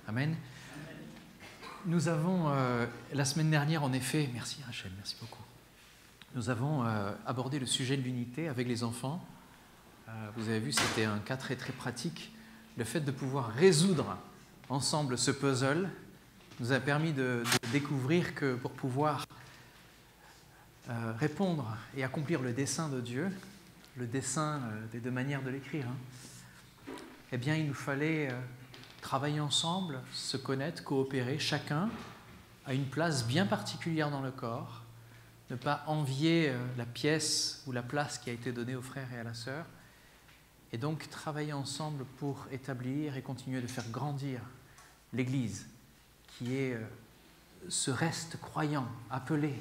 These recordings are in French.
Amen. Nous avons, la semaine dernière, en effet, merci Rachel, merci beaucoup. Nous avons abordé le sujet de l'unité avec les enfants. Vous avez vu, c'était un cas très très pratique. Le fait de pouvoir résoudre ensemble ce puzzle nous a permis de découvrir que pour pouvoir répondre et accomplir le dessein de Dieu, le dessein des deux manières de l'écrire, eh bien il nous fallait travailler ensemble, se connaître, coopérer, chacun à une place bien particulière dans le corps, ne pas envier la pièce ou la place qui a été donnée aux frères et à la sœur, et donc travailler ensemble pour établir et continuer de faire grandir l'Église, qui est ce reste croyant, appelé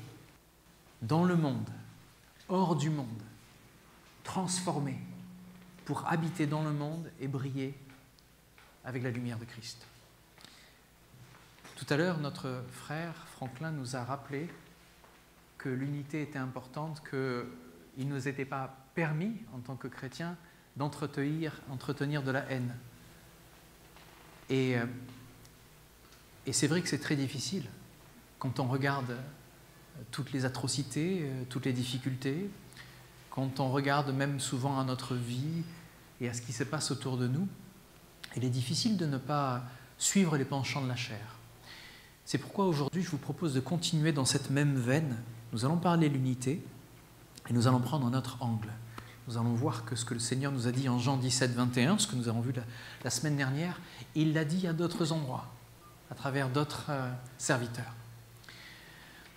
dans le monde, hors du monde, transformé pour habiter dans le monde et briller avec la lumière de Christ. Tout à l'heure, notre frère Franklin nous a rappelé que l'unité était importante, qu'il ne nous était pas permis, en tant que chrétiens, d'entretenir de la haine. Et c'est vrai que c'est très difficile quand on regarde toutes les atrocités, toutes les difficultés, quand on regarde même souvent à notre vie et à ce qui se passe autour de nous. Il est difficile de ne pas suivre les penchants de la chair. C'est pourquoi aujourd'hui, je vous propose de continuer dans cette même veine. Nous allons parler de l'unité et nous allons prendre un autre angle. Nous allons voir que ce que le Seigneur nous a dit en Jean 17, 21, ce que nous avons vu la semaine dernière, il l'a dit à d'autres endroits, à travers d'autres serviteurs.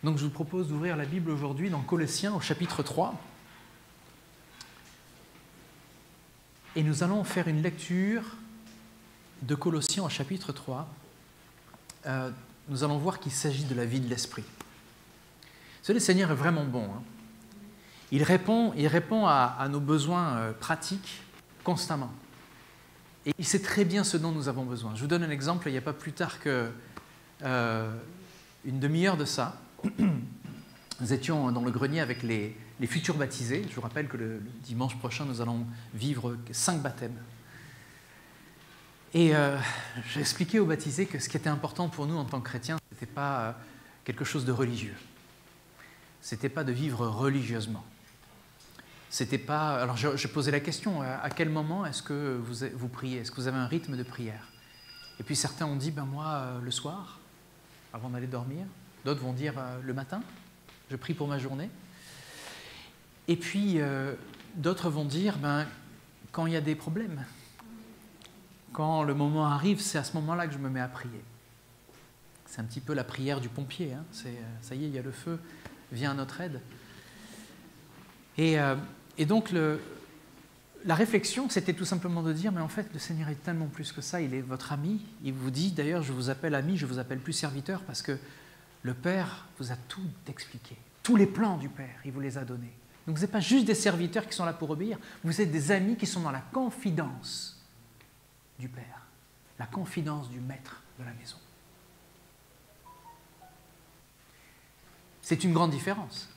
Donc je vous propose d'ouvrir la Bible aujourd'hui dans Colossiens au chapitre 3. Et nous allons faire une lecture de Colossiens au chapitre 3. Nous allons voir qu'il s'agit de la vie de l'esprit. Le Seigneur est vraiment bon. Il répond à nos besoins pratiques constamment. Et il sait très bien ce dont nous avons besoin. Je vous donne un exemple, il n'y a pas plus tard qu'une demi-heure de ça. Nous étions dans le grenier avec les futurs baptisés. Je vous rappelle que le dimanche prochain, nous allons vivre 5 baptêmes. Et j'ai expliqué aux baptisés que ce qui était important pour nous en tant que chrétiens, ce n'était pas quelque chose de religieux. Ce n'était pas de vivre religieusement. C'était pas. Alors je posais la question, à quel moment est-ce que vous priez? Est-ce que vous avez un rythme de prière? Et puis certains ont dit, moi, le soir, avant d'aller dormir. D'autres vont dire, le matin, je prie pour ma journée. Et puis d'autres vont dire, quand il y a des problèmes. Quand le moment arrive, c'est à ce moment-là que je me mets à prier. C'est un petit peu la prière du pompier. Ça y est, il y a le feu, viens à notre aide. Et donc, la réflexion, c'était tout simplement de dire, mais en fait, le Seigneur est tellement plus que ça, il est votre ami. Il vous dit, d'ailleurs, je vous appelle ami, je vous appelle plus serviteur, parce que le Père vous a tout expliqué. Tous les plans du Père, il vous les a donnés. Donc, vous n'êtes pas juste des serviteurs qui sont là pour obéir, vous êtes des amis qui sont dans la confidence du Père, la confidence du maître de la maison. C'est une grande différence.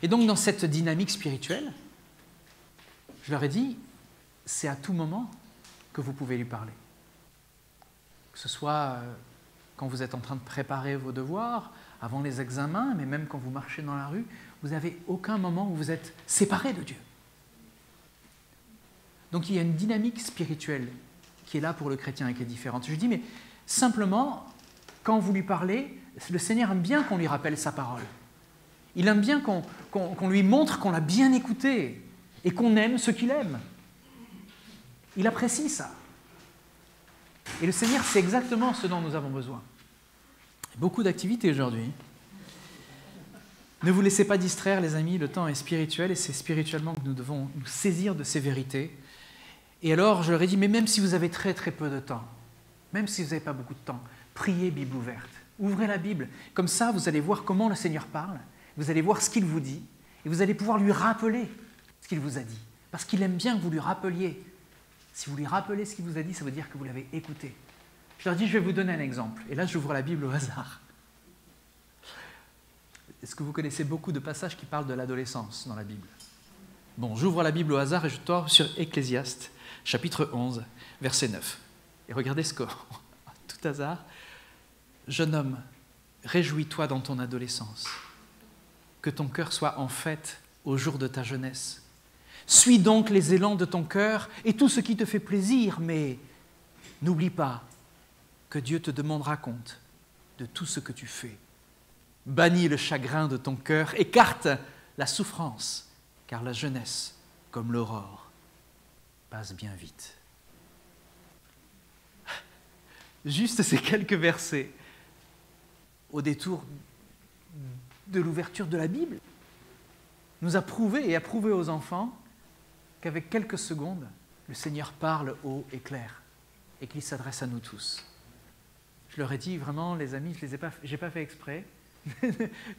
Et donc, dans cette dynamique spirituelle, je leur ai dit, c'est à tout moment que vous pouvez lui parler. Que ce soit quand vous êtes en train de préparer vos devoirs, avant les examens, mais même quand vous marchez dans la rue, vous n'avez aucun moment où vous êtes séparés de Dieu. Donc, il y a une dynamique spirituelle qui est là pour le chrétien et qui est différente. Je dis, mais simplement, quand vous lui parlez, le Seigneur aime bien qu'on lui rappelle sa parole. Il aime bien qu'on lui montre qu'on l'a bien écouté et qu'on aime ce qu'il aime. Il apprécie ça. Et le Seigneur, c'est exactement ce dont nous avons besoin. Beaucoup d'activités aujourd'hui. Ne vous laissez pas distraire, les amis, le temps est spirituel et c'est spirituellement que nous devons nous saisir de ces vérités. Et alors, je leur ai dit, mais même si vous avez très très peu de temps, même si vous n'avez pas beaucoup de temps, priez Bible ouverte. Ouvrez la Bible. Comme ça, vous allez voir comment le Seigneur parle. Vous allez voir ce qu'il vous dit et vous allez pouvoir lui rappeler ce qu'il vous a dit. Parce qu'il aime bien que vous lui rappeliez. Si vous lui rappelez ce qu'il vous a dit, ça veut dire que vous l'avez écouté. Je leur dis, je vais vous donner un exemple. Et là, j'ouvre la Bible au hasard. Est-ce que vous connaissez beaucoup de passages qui parlent de l'adolescence dans la Bible? Bon, j'ouvre la Bible au hasard et je tombe sur Ecclésiaste, chapitre 11, verset 9. Et regardez ce tout hasard. Jeune homme, réjouis-toi dans ton adolescence, que ton cœur soit en fête au jour de ta jeunesse. Suis donc les élans de ton cœur et tout ce qui te fait plaisir, mais n'oublie pas que Dieu te demandera compte de tout ce que tu fais. Bannis le chagrin de ton cœur, écarte la souffrance, car la jeunesse, comme l'aurore, passe bien vite. Juste ces quelques versets, au détour de l'ouverture de la Bible, nous a prouvé et a prouvé aux enfants qu'avec quelques secondes, le Seigneur parle haut et clair et qu'il s'adresse à nous tous. Je leur ai dit vraiment, les amis, je n'ai pas fait exprès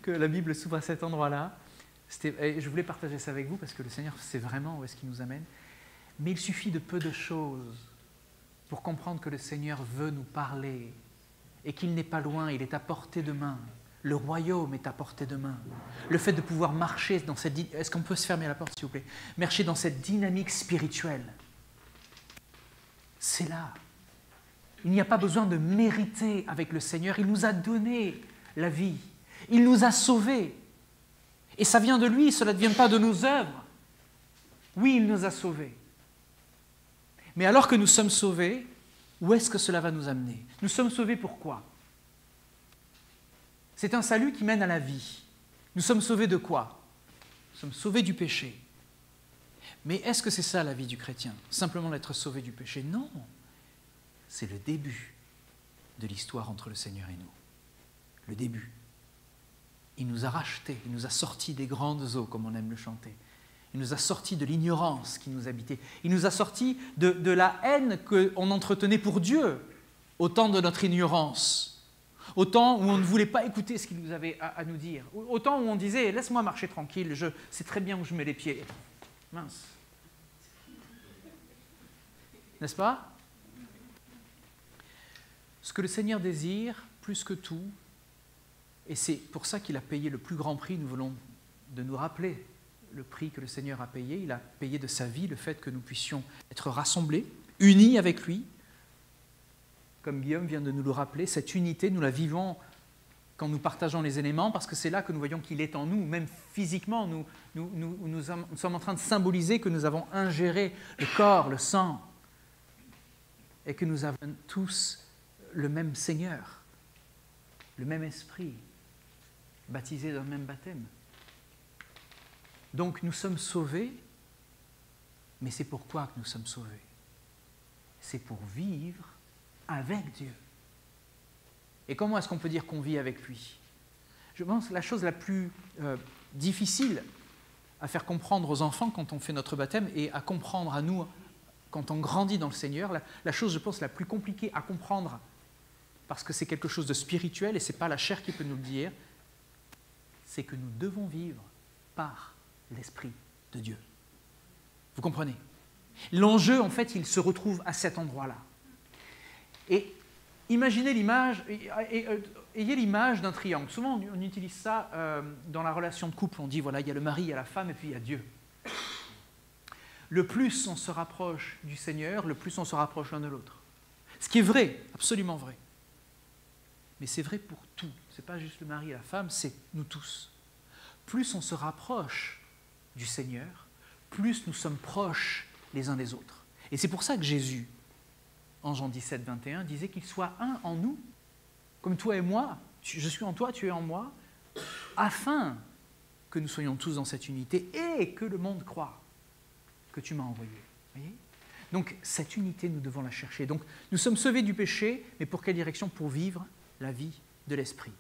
que la Bible s'ouvre à cet endroit-là. Je voulais partager ça avec vous parce que le Seigneur sait vraiment où est-ce qu'il nous amène. Mais il suffit de peu de choses pour comprendre que le Seigneur veut nous parler et qu'il n'est pas loin, il est à portée de main. Le royaume est à portée de main. Le fait de pouvoir marcher dans cette... Est-ce qu'on peut se fermer la porte, s'il vous plaît? Marcher dans cette dynamique spirituelle. C'est là. Il n'y a pas besoin de mériter avec le Seigneur. Il nous a donné la vie. Il nous a sauvés. Et ça vient de lui, cela ne vient pas de nos œuvres. Oui, il nous a sauvés. Mais alors que nous sommes sauvés, où est-ce que cela va nous amener? Nous sommes sauvés pourquoi? C'est un salut qui mène à la vie. Nous sommes sauvés de quoi? Nous sommes sauvés du péché. Mais est-ce que c'est ça la vie du chrétien? Simplement d'être sauvé du péché? Non. C'est le début de l'histoire entre le Seigneur et nous. Le début. Il nous a rachetés, il nous a sortis des grandes eaux, comme on aime le chanter. Il nous a sortis de l'ignorance qui nous habitait. Il nous a sortis de la haine qu'on entretenait pour Dieu, au temps de notre ignorance. Au temps où on ne voulait pas écouter ce qu'il nous avait à nous dire. Au temps où on disait « laisse-moi marcher tranquille, je sais très bien où je mets les pieds ». Mince. N'est-ce pas? Ce que le Seigneur désire, plus que tout, et c'est pour ça qu'il a payé le plus grand prix, nous voulons de nous rappeler le prix que le Seigneur a payé. Il a payé de sa vie le fait que nous puissions être rassemblés, unis avec lui. Comme Guillaume vient de nous le rappeler, cette unité, nous la vivons quand nous partageons les éléments, parce que c'est là que nous voyons qu'il est en nous, même physiquement, nous sommes en train de symboliser que nous avons ingéré le corps, le sang, et que nous avons tous le même Seigneur, le même esprit, baptisés d'un même baptême. Donc nous sommes sauvés, mais c'est pourquoi que nous sommes sauvés? C'est pour vivre avec Dieu. Et comment est-ce qu'on peut dire qu'on vit avec lui? Je pense que la chose la plus difficile à faire comprendre aux enfants quand on fait notre baptême et à comprendre à nous quand on grandit dans le Seigneur, la chose, je pense, la plus compliquée à comprendre, parce que c'est quelque chose de spirituel et ce n'est pas la chair qui peut nous le dire, c'est que nous devons vivre par l'Esprit de Dieu. Vous comprenez? L'enjeu, en fait, il se retrouve à cet endroit-là. Et imaginez l'image, ayez l'image d'un triangle. Souvent, on utilise ça dans la relation de couple. On dit, voilà, il y a le mari, il y a la femme, et puis il y a Dieu. Le plus on se rapproche du Seigneur, le plus on se rapproche l'un de l'autre. Ce qui est vrai, absolument vrai. Mais c'est vrai pour tout. Ce n'est pas juste le mari et la femme, c'est nous tous. Plus on se rapproche du Seigneur, plus nous sommes proches les uns des autres. Et c'est pour ça que Jésus, en Jean 17, 21, disait qu'il soit un en nous, comme toi et moi, je suis en toi, tu es en moi, afin que nous soyons tous dans cette unité et que le monde croie que tu m'as envoyé. Voyez ? Donc cette unité, nous devons la chercher. Donc nous sommes sauvés du péché, mais pour quelle direction? Pour vivre la vie de l'Esprit.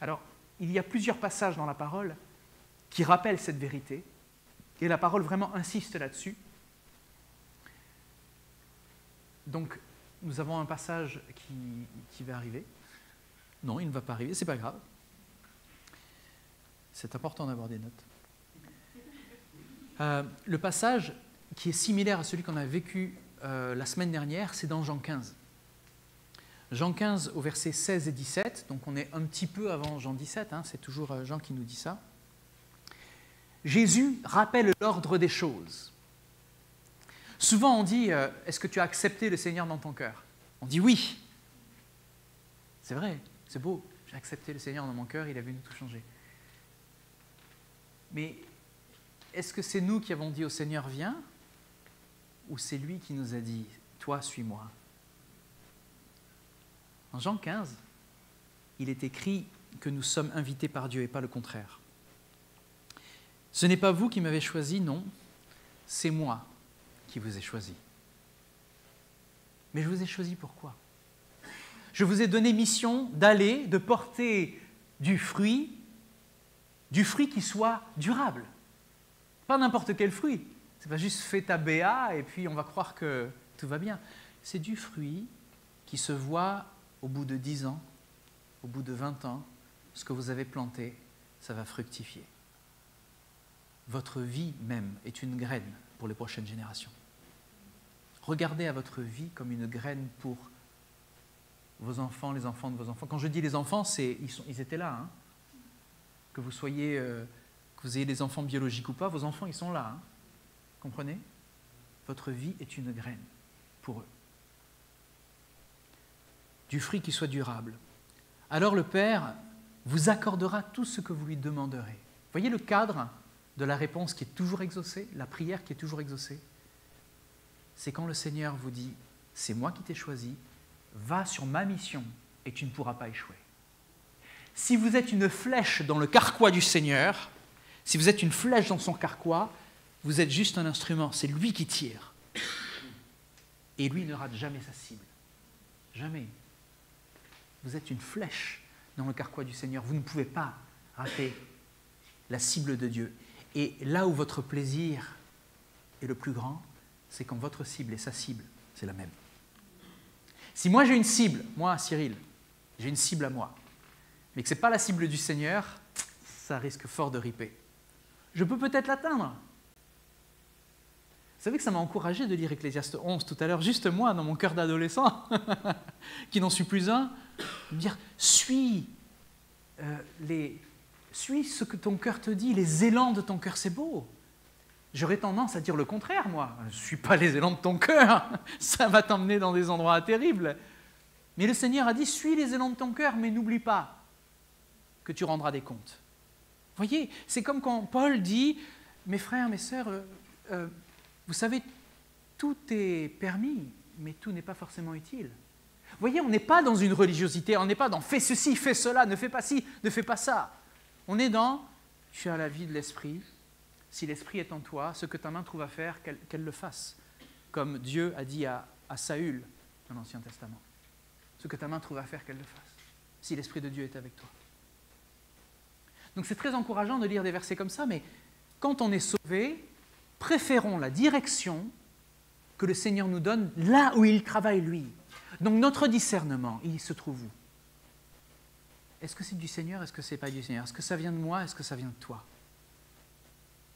Alors, il y a plusieurs passages dans la parole qui rappellent cette vérité, et la parole vraiment insiste là-dessus. Donc, nous avons un passage qui va arriver. Non, il ne va pas arriver, c'est pas grave. C'est important d'avoir des notes. Le passage qui est similaire à celui qu'on a vécu la semaine dernière, c'est dans Jean 15. Jean 15 au verset 16 et 17, donc on est un petit peu avant Jean 17, hein, c'est toujours Jean qui nous dit ça. Jésus rappelle l'ordre des choses. Souvent on dit, est-ce que tu as accepté le Seigneur dans ton cœur? On dit oui, C'est vrai, c'est beau. J'ai accepté le Seigneur dans mon cœur, il est venu tout changer. Mais est-ce que c'est nous qui avons dit au Seigneur, viens, ou c'est lui qui nous a dit, toi, suis-moi? En Jean 15, il est écrit que nous sommes invités par Dieu et pas le contraire. Ce n'est pas vous qui m'avez choisi, non, c'est moi qui vous ai choisi. Mais je vous ai choisi pourquoi? Je vous ai donné mission d'aller, de porter du fruit qui soit durable. Pas n'importe quel fruit. C'est pas juste fais ta BA et puis on va croire que tout va bien. C'est du fruit qui se voit au bout de 10 ans, au bout de 20 ans, ce que vous avez planté, ça va fructifier. Votre vie même est une graine pour les prochaines générations. Regardez à votre vie comme une graine pour vos enfants, les enfants de vos enfants. Quand je dis les enfants, ils étaient là. Hein. Que vous ayez des enfants biologiques ou pas, vos enfants, ils sont là. Hein. Comprenez? Votre vie est une graine pour eux. Du fruit qui soit durable. Alors le Père vous accordera tout ce que vous lui demanderez. Voyez le cadre de la réponse qui est toujours exaucée, la prière qui est toujours exaucée. C'est quand le Seigneur vous dit, c'est moi qui t'ai choisi, va sur ma mission et tu ne pourras pas échouer. Si vous êtes une flèche dans le carquois du Seigneur, si vous êtes une flèche dans son carquois, vous êtes juste un instrument, c'est lui qui tire. Et lui ne rate jamais sa cible. Jamais. Vous êtes une flèche dans le carquois du Seigneur, vous ne pouvez pas rater la cible de Dieu. Et là où votre plaisir est le plus grand, c'est quand votre cible et sa cible, c'est la même. Si moi j'ai une cible, moi Cyril, j'ai une cible à moi, mais que ce n'est pas la cible du Seigneur, ça risque fort de riper. Je peux peut-être l'atteindre. Vous savez que ça m'a encouragé de lire Ecclésiaste 11 tout à l'heure, juste moi, dans mon cœur d'adolescent, qui n'en suis plus un, de me dire, suis ce que ton cœur te dit, les élans de ton cœur, c'est beau. J'aurais tendance à dire le contraire, moi. Je ne suis pas les élans de ton cœur, ça va t'emmener dans des endroits terribles. Mais le Seigneur a dit, suis les élans de ton cœur, mais n'oublie pas que tu rendras des comptes. Vous voyez, c'est comme quand Paul dit, mes frères, mes sœurs, vous savez, tout est permis, mais tout n'est pas forcément utile. Vous voyez, on n'est pas dans une religiosité, on n'est pas dans fais ceci, fais cela, ne fais pas ci, ne fais pas ça. On est dans tu as la vie de l'esprit. Si l'esprit est en toi, ce que ta main trouve à faire, qu'elle le fasse. Comme Dieu a dit à Saül dans l'Ancien Testament. Ce que ta main trouve à faire, qu'elle le fasse. Si l'esprit de Dieu est avec toi. Donc c'est très encourageant de lire des versets comme ça, mais quand on est sauvé, préférons la direction que le Seigneur nous donne là où il travaille lui. Donc notre discernement, il se trouve où? Est-ce que c'est du Seigneur? Est-ce que ce n'est pas du Seigneur? Est-ce que ça vient de moi? Est-ce que ça vient de toi?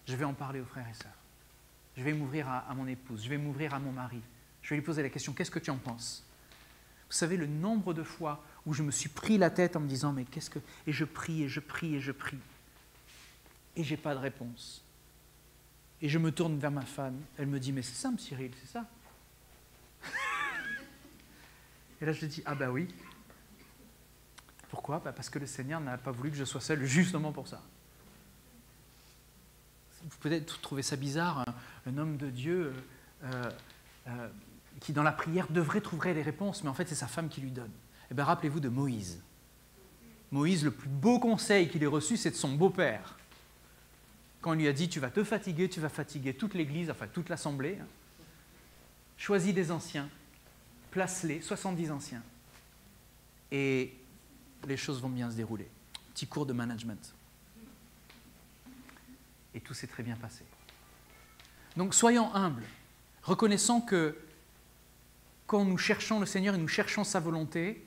Je vais en parler aux frères et sœurs. Je vais m'ouvrir à mon épouse. Je vais m'ouvrir à mon mari. Je vais lui poser la question, qu'est-ce que tu en penses? Vous savez, le nombre de fois où je me suis pris la tête en me disant, mais qu'est-ce que... Et je prie, et je prie, et je prie. Et je n'ai pas de réponse. Et je me tourne vers ma femme. Elle me dit, mais c'est simple, Cyril, c'est ça? Et là, je dis, ah bah oui. Pourquoi? Parce que le Seigneur n'a pas voulu que je sois seul justement pour ça. Vous pouvez peut-être trouver ça bizarre, un homme de Dieu qui dans la prière trouverait les réponses, mais en fait c'est sa femme qui lui donne. Eh bien rappelez-vous de Moïse. Moïse, le plus beau conseil qu'il ait reçu, c'est de son beau-père. Quand il lui a dit, tu vas te fatiguer, tu vas fatiguer toute l'église, enfin toute l'assemblée, choisis des anciens, place-les, 70 anciens, et les choses vont bien se dérouler. Petit cours de management. Et tout s'est très bien passé. Donc soyons humbles, reconnaissant que quand nous cherchons le Seigneur et nous cherchons sa volonté,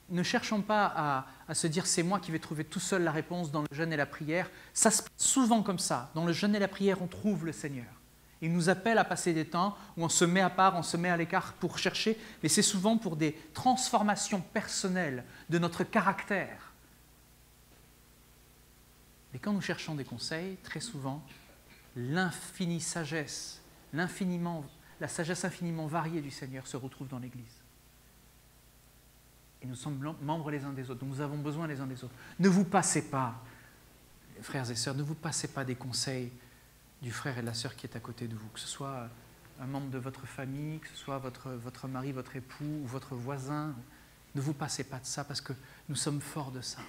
ne cherchons pas à se dire c'est moi qui vais trouver tout seul la réponse dans le jeûne et la prière. Ça se passe souvent comme ça. Dans le jeûne et la prière, on trouve le Seigneur. Il nous appelle à passer des temps où on se met à part, on se met à l'écart pour chercher, mais c'est souvent pour des transformations personnelles de notre caractère. Mais quand nous cherchons des conseils, très souvent, l'infinie sagesse, la sagesse infiniment variée du Seigneur se retrouve dans l'Église. Et nous sommes membres les uns des autres, donc nous avons besoin les uns des autres. Ne vous passez pas, frères et sœurs, ne vous passez pas des conseils du frère et de la sœur qui est à côté de vous, que ce soit un membre de votre famille, que ce soit votre mari, votre époux ou votre voisin. Ne vous passez pas de ça parce que nous sommes forts de ça.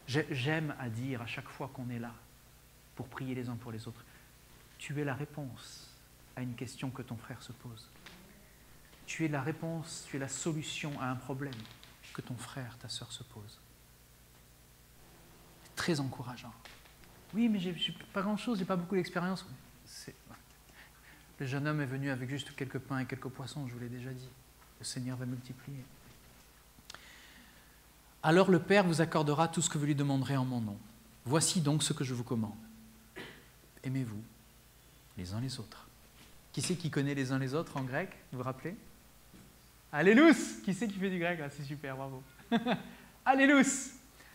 J'aime à dire à chaque fois qu'on est là pour prier les uns pour les autres, tu es la réponse à une question que ton frère se pose. Tu es la réponse, tu es la solution à un problème que ton frère, ta sœur se pose. C'est très encourageant. Oui, mais je n'ai pas grand-chose, je n'ai pas beaucoup d'expérience. Le jeune homme est venu avec juste quelques pains et quelques poissons, je vous l'ai déjà dit. Le Seigneur va multiplier. Alors le Père vous accordera tout ce que vous lui demanderez en mon nom. Voici donc ce que je vous commande. Aimez-vous les uns les autres. Qui c'est qui connaît les uns les autres en grec? Vous vous rappelez? Alléluia! Qui c'est qui fait du grec? C'est super, bravo. Alléluia!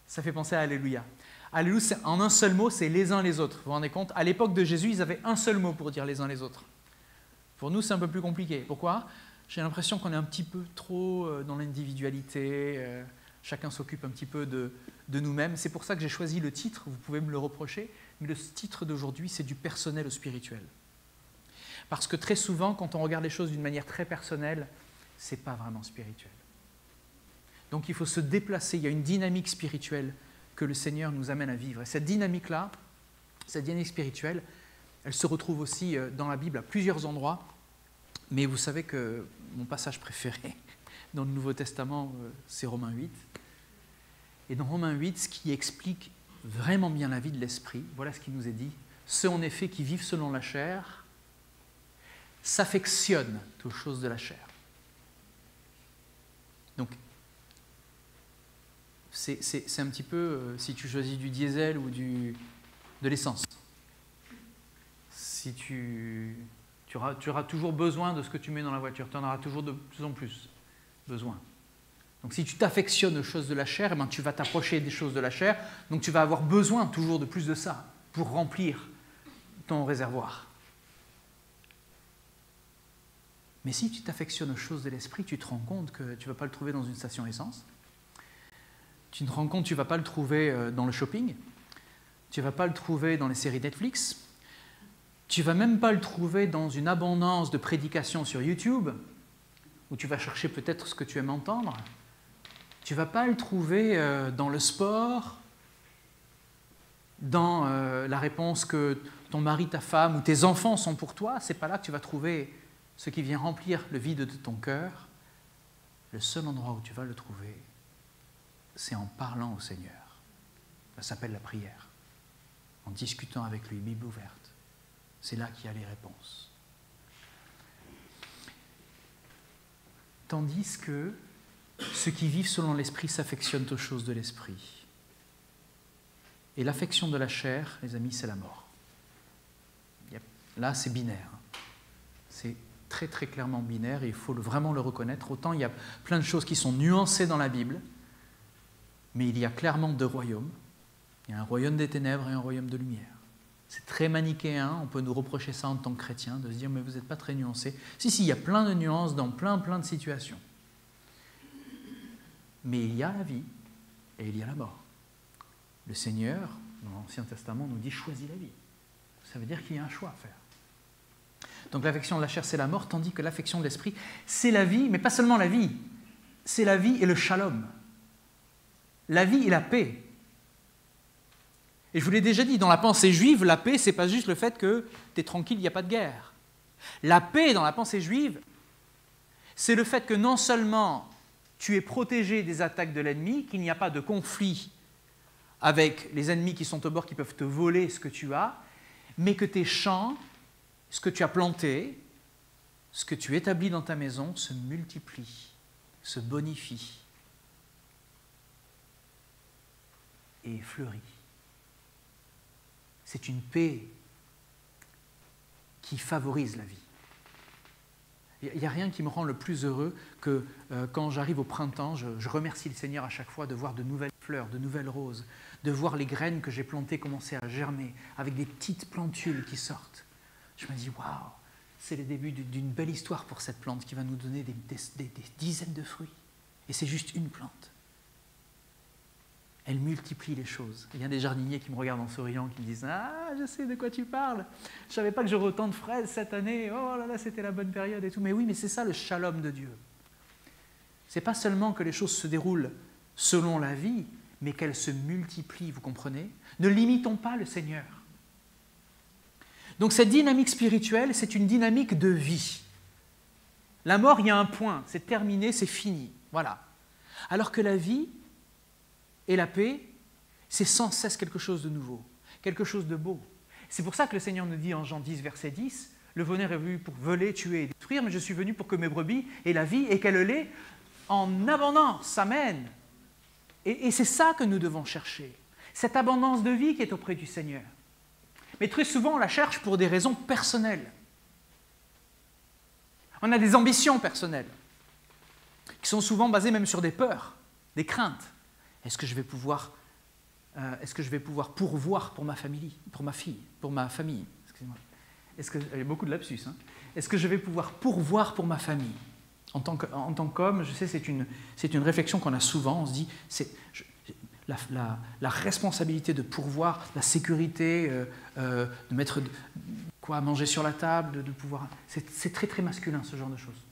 Ça fait penser à Alléluia. Alléluia, en un seul mot, c'est les uns les autres. Vous vous rendez compte? À l'époque de Jésus, ils avaient un seul mot pour dire les uns les autres. Pour nous, c'est un peu plus compliqué. Pourquoi? J'ai l'impression qu'on est un petit peu trop dans l'individualité. Chacun s'occupe un petit peu de nous-mêmes. C'est pour ça que j'ai choisi le titre, vous pouvez me le reprocher, mais le titre d'aujourd'hui, c'est du personnel au spirituel. Parce que très souvent, quand on regarde les choses d'une manière très personnelle, ce n'est pas vraiment spirituel. Donc il faut se déplacer, il y a une dynamique spirituelle que le Seigneur nous amène à vivre. Et cette dynamique-là, cette dynamique spirituelle, elle se retrouve aussi dans la Bible à plusieurs endroits, mais vous savez que mon passage préféré dans le Nouveau Testament, c'est Romains 8. Et dans Romains 8, ce qui explique vraiment bien la vie de l'esprit, voilà ce qui nous est dit. Ceux en effet qui vivent selon la chair s'affectionnent aux choses de la chair. Donc, c'est un petit peu si tu choisis du diesel ou de l'essence. Si tu auras toujours besoin de ce que tu mets dans la voiture, tu en auras toujours de plus en plus besoin. Donc si tu t'affectionnes aux choses de la chair, eh bien, tu vas t'approcher des choses de la chair, donc tu vas avoir besoin toujours de plus de ça pour remplir ton réservoir. Mais si tu t'affectionnes aux choses de l'esprit, tu te rends compte que tu ne vas pas le trouver dans une station essence, tu te rends compte que tu ne vas pas le trouver dans le shopping, tu ne vas pas le trouver dans les séries Netflix, tu ne vas même pas le trouver dans une abondance de prédications sur YouTube, où tu vas chercher peut-être ce que tu aimes entendre. Tu ne vas pas le trouver dans le sport, dans la réponse que ton mari, ta femme ou tes enfants sont pour toi. Ce n'est pas là que tu vas trouver ce qui vient remplir le vide de ton cœur. Le seul endroit où tu vas le trouver, c'est en parlant au Seigneur. Ça s'appelle la prière. En discutant avec lui, Bible ouverte. C'est là qu'il y a les réponses. Tandis que ceux qui vivent selon l'esprit s'affectionnent aux choses de l'esprit. Et l'affection de la chair, les amis, c'est la mort. Là, c'est binaire. C'est très très clairement binaire et il faut vraiment le reconnaître. Autant il y a plein de choses qui sont nuancées dans la Bible, mais il y a clairement deux royaumes. Il y a un royaume des ténèbres et un royaume de lumière. C'est très manichéen, on peut nous reprocher ça en tant que chrétien, de se dire « mais vous n'êtes pas très nuancé ». Si, il y a plein de nuances dans plein de situations. Mais il y a la vie et il y a la mort. Le Seigneur, dans l'Ancien Testament, nous dit « choisis la vie ». Ça veut dire qu'il y a un choix à faire. Donc l'affection de la chair, c'est la mort, tandis que l'affection de l'esprit, c'est la vie, mais pas seulement la vie, c'est la vie et le shalom. La vie et la paix. Et je vous l'ai déjà dit, dans la pensée juive, la paix, ce n'est pas juste le fait que tu es tranquille, il n'y a pas de guerre. La paix, dans la pensée juive, c'est le fait que non seulement tu es protégé des attaques de l'ennemi, qu'il n'y a pas de conflit avec les ennemis qui sont au bord, qui peuvent te voler ce que tu as, mais que tes champs, ce que tu as planté, ce que tu établis dans ta maison, se multiplient, se bonifient et fleurit. C'est une paix qui favorise la vie. Il n'y a rien qui me rend le plus heureux que quand j'arrive au printemps, je remercie le Seigneur à chaque fois de voir de nouvelles fleurs, de nouvelles roses, de voir les graines que j'ai plantées commencer à germer avec des petites plantules qui sortent. Je me dis, waouh, c'est le début d'une belle histoire pour cette plante qui va nous donner des dizaines de fruits. Et c'est juste une plante. Elle multiplie les choses. Il y a des jardiniers qui me regardent en souriant, qui me disent « Ah, je sais de quoi tu parles. Je ne savais pas que j'aurais autant de fraises cette année. Oh là là, c'était la bonne période et tout. » Mais oui, mais c'est ça le shalom de Dieu. Ce n'est pas seulement que les choses se déroulent selon la vie, mais qu'elles se multiplient, vous comprenez? Ne limitons pas le Seigneur. Donc cette dynamique spirituelle, c'est une dynamique de vie. La mort, il y a un point, c'est terminé, c'est fini. Voilà. Alors que la vie et la paix, c'est sans cesse quelque chose de nouveau, quelque chose de beau. C'est pour ça que le Seigneur nous dit en Jean 10, verset 10, « Le voleur est venu pour voler, tuer et détruire, mais je suis venu pour que mes brebis aient la vie et qu'elle l'ait en abondance. » Amen. Et c'est ça que nous devons chercher, cette abondance de vie qui est auprès du Seigneur. Mais très souvent, on la cherche pour des raisons personnelles. On a des ambitions personnelles, qui sont souvent basées même sur des peurs, des craintes. Est-ce que je vais pouvoir pourvoir pour ma famille, excusez-moi. Il y a beaucoup de lapsus. Hein. Est-ce que je vais pouvoir pourvoir pour ma famille? En tant qu'homme, je sais, c'est une réflexion qu'on a souvent. On se dit, la responsabilité de pourvoir, la sécurité, de mettre quoi à manger sur la table, de pouvoir. C'est très très masculin ce genre de choses.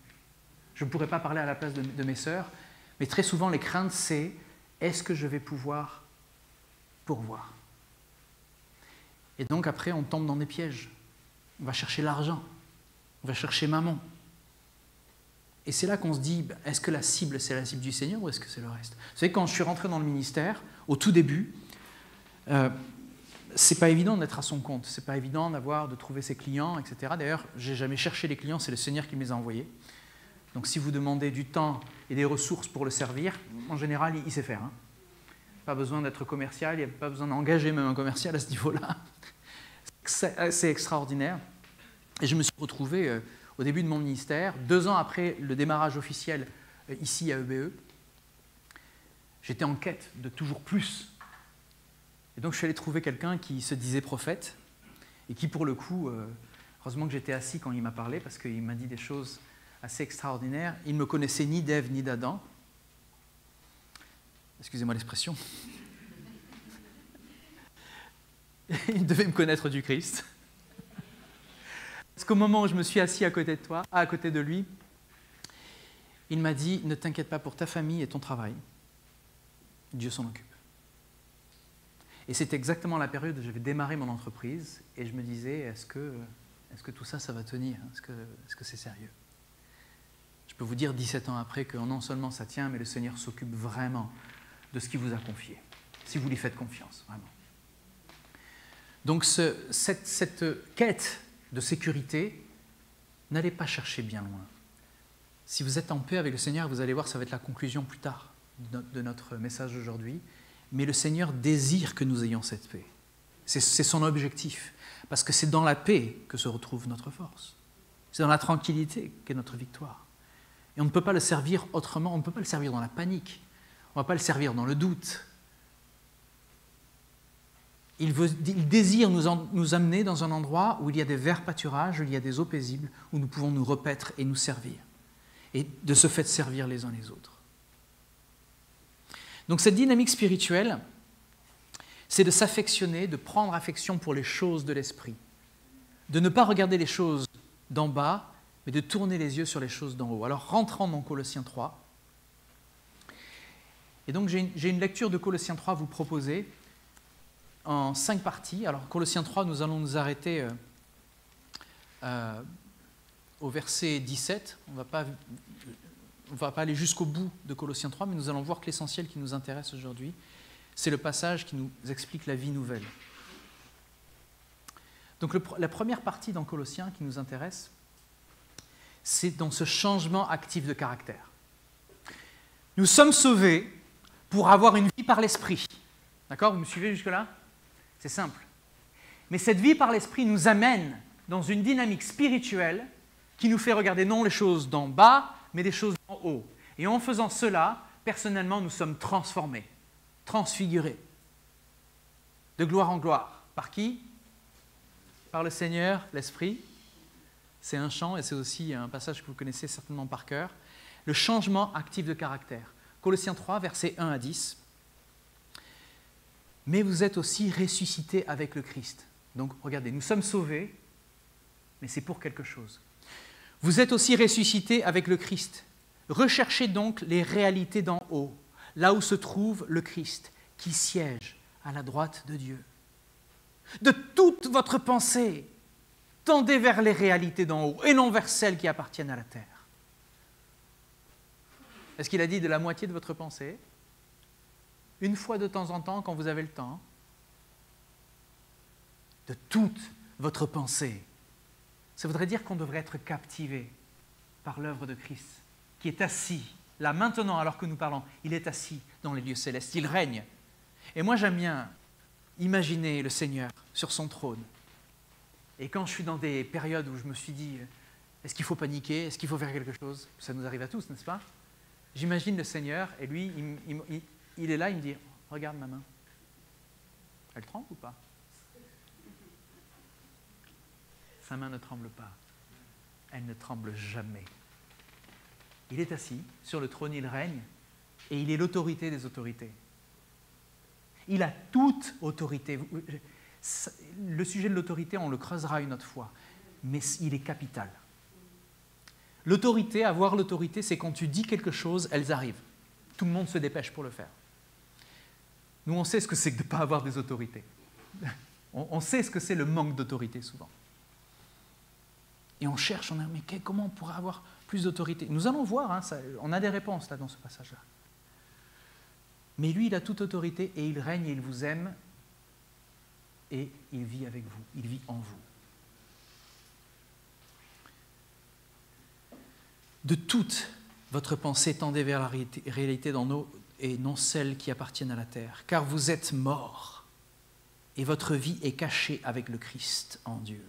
Je ne pourrais pas parler à la place de mes sœurs, mais très souvent les craintes, c'est est-ce que je vais pouvoir pourvoir? Et donc après, on tombe dans des pièges. On va chercher l'argent, on va chercher maman. Et c'est là qu'on se dit, est-ce que la cible, c'est la cible du Seigneur ou est-ce que c'est le reste? Vous savez, quand je suis rentré dans le ministère, au tout début, c'est pas évident d'être à son compte, c'est pas évident de trouver ses clients, etc. D'ailleurs, j'ai jamais cherché les clients, c'est le Seigneur qui me les a envoyés. Donc si vous demandez du temps et des ressources pour le servir, en général, il sait faire. Hein. Pas besoin d'être commercial, il n'y a pas besoin d'engager même un commercial à ce niveau-là. C'est extraordinaire. Et je me suis retrouvé au début de mon ministère, 2 ans après le démarrage officiel ici à EBE, j'étais en quête de toujours plus. Et donc je suis allé trouver quelqu'un qui se disait prophète et qui pour le coup, heureusement que j'étais assis quand il m'a parlé parce qu'il m'a dit des choses assez extraordinaires. Il ne me connaissait ni d'Ève ni d'Adam. Excusez-moi l'expression. Il devait me connaître du Christ. Parce qu'au moment où je me suis assis à côté de lui, il m'a dit « Ne t'inquiète pas pour ta famille et ton travail. Dieu s'en occupe. » Et c'est exactement la période où j'avais démarré mon entreprise et je me disais « Est-ce que tout ça, ça va tenir? Est-ce que c'est sérieux ?» Je peux vous dire 17 ans après que non seulement ça tient, mais le Seigneur s'occupe vraiment de ce qu'il vous a confié, si vous lui faites confiance, vraiment. Donc cette quête de sécurité, n'allez pas chercher bien loin. Si vous êtes en paix avec le Seigneur, vous allez voir, ça va être la conclusion plus tard de notre message d'aujourd'hui, mais le Seigneur désire que nous ayons cette paix. C'est son objectif, parce que c'est dans la paix que se retrouve notre force. C'est dans la tranquillité qu'est notre victoire. Et on ne peut pas le servir autrement, on ne peut pas le servir dans la panique, on ne va pas le servir dans le doute. Il désire nous amener dans un endroit où il y a des verts pâturages, où il y a des eaux paisibles, où nous pouvons nous repaître et nous servir. Et de ce fait, servir les uns les autres. Donc cette dynamique spirituelle, c'est de s'affectionner, de prendre affection pour les choses de l'esprit. De ne pas regarder les choses d'en bas, mais de tourner les yeux sur les choses d'en haut. Alors rentrons dans Colossiens 3. Et donc j'ai une lecture de Colossiens 3 à vous proposer en 5 parties. Alors Colossiens 3, nous allons nous arrêter au verset 17. On ne va pas aller jusqu'au bout de Colossiens 3, mais nous allons voir que l'essentiel qui nous intéresse aujourd'hui, c'est le passage qui nous explique la vie nouvelle. Donc la première partie dans Colossiens qui nous intéresse, c'est dans ce changement actif de caractère. Nous sommes sauvés pour avoir une vie par l'esprit. D'accord? Vous me suivez jusque-là? C'est simple. Mais cette vie par l'esprit nous amène dans une dynamique spirituelle qui nous fait regarder non les choses d'en bas, mais les choses d'en haut. Et en faisant cela, personnellement, nous sommes transformés, transfigurés, de gloire en gloire. Par qui? Par le Seigneur, l'Esprit. C'est un chant et c'est aussi un passage que vous connaissez certainement par cœur. Le changement actif de caractère. Colossiens 3, versets 1 à 10. « Mais vous êtes aussi ressuscités avec le Christ. » Donc, regardez, nous sommes sauvés, mais c'est pour quelque chose. « Vous êtes aussi ressuscités avec le Christ. Recherchez donc les réalités d'en haut, là où se trouve le Christ, qui siège à la droite de Dieu. De toute votre pensée, tendez vers les réalités d'en haut et non vers celles qui appartiennent à la terre. » Est-ce qu'il a dit de la moitié de votre pensée? Une fois de temps en temps, quand vous avez le temps? De toute votre pensée. Ça voudrait dire qu'on devrait être captivé par l'œuvre de Christ, qui est assis, là maintenant, alors que nous parlons, il est assis dans les lieux célestes, il règne. Et moi, j'aime bien imaginer le Seigneur sur son trône. Et quand je suis dans des périodes où je me suis dit, est-ce qu'il faut paniquer, est-ce qu'il faut faire quelque chose? Ça nous arrive à tous, n'est-ce pas? J'imagine le Seigneur, et lui, il est là, il me dit, regarde ma main. Elle tremble ou pas? Sa main ne tremble pas. Elle ne tremble jamais. Il est assis, sur le trône, il règne, et il est l'autorité des autorités. Il a toute autorité. Le sujet de l'autorité, on le creusera une autre fois, mais il est capital. L'autorité, avoir l'autorité, c'est quand tu dis quelque chose, elles arrivent. Tout le monde se dépêche pour le faire. Nous, on sait ce que c'est que de ne pas avoir des autorités. On sait ce que c'est le manque d'autorité, souvent. Et on cherche, on dit, mais comment on pourrait avoir plus d'autorité? Nous allons voir, hein, on a des réponses là dans ce passage-là. Mais lui, il a toute autorité et il règne et il vous aime et il vit avec vous, il vit en vous. De toute votre pensée, tendez vers la réalité d'en haut et non celles qui appartiennent à la terre, car vous êtes morts et votre vie est cachée avec le Christ en Dieu.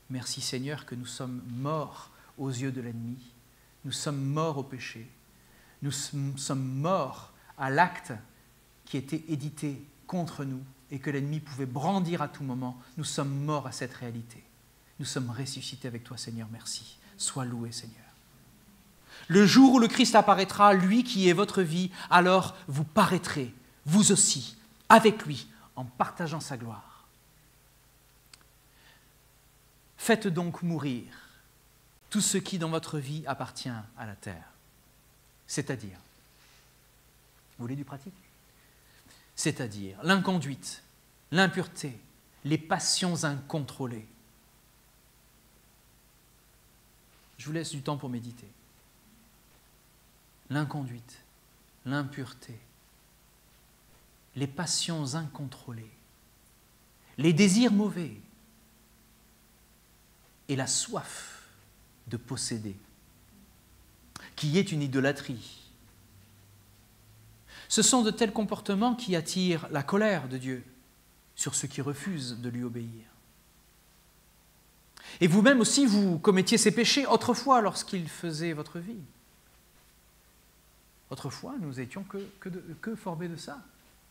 Merci Seigneur que nous sommes morts aux yeux de l'ennemi, nous sommes morts au péché, nous sommes morts à l'acte qui était édité contre nous et que l'ennemi pouvait brandir à tout moment. Nous sommes morts à cette réalité. Nous sommes ressuscités avec toi Seigneur, merci. Sois loué Seigneur. Le jour où le Christ apparaîtra, lui qui est votre vie, alors vous paraîtrez, vous aussi, avec lui, en partageant sa gloire. Faites donc mourir tout ce qui dans votre vie appartient à la terre. C'est-à-dire, vous voulez du pratique? C'est-à-dire l'inconduite, l'impureté, les passions incontrôlées. Je vous laisse du temps pour méditer. L'inconduite, l'impureté, les passions incontrôlées, les désirs mauvais et la soif de posséder, qui est une idolâtrie. Ce sont de tels comportements qui attirent la colère de Dieu sur ceux qui refusent de lui obéir. Et vous-même aussi, vous commettiez ces péchés autrefois lorsqu'il faisait votre vie. Autrefois, nous étions que formés de ça.